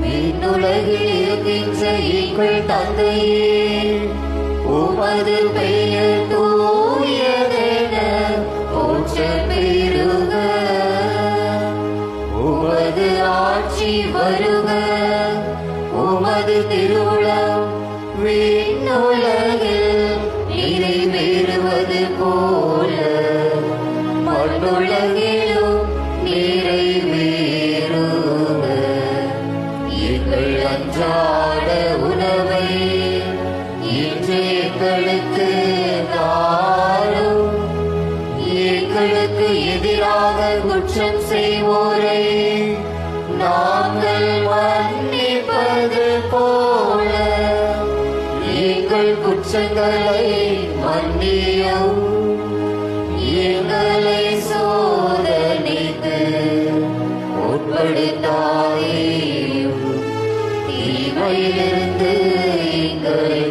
விண்ணுலகில் இருக்கின்ற எங்கள் தந்தையே, உமது பெயர் தூயதென போற்றப் பெறுக. உமது ஆட்சி வருக. உமது திருவுளம் விண்ணுலகில் நிறைவேறுவது போல மண்ணுலகிலும் நிறைவேறுக. எங்கள் அன்றாட உணவை இன்று எங்களுக்கு தாரும். எங்களுக்கு எதிராக குற்றம் செய்வோரை நாங்கள் மன்னிப்பது போல எங்கள் குற்றங்களை மன்னியும். எங்களை சோதனைக்கு உட்படுத்தாதேயும், தீமையிலிருந்து எங்களை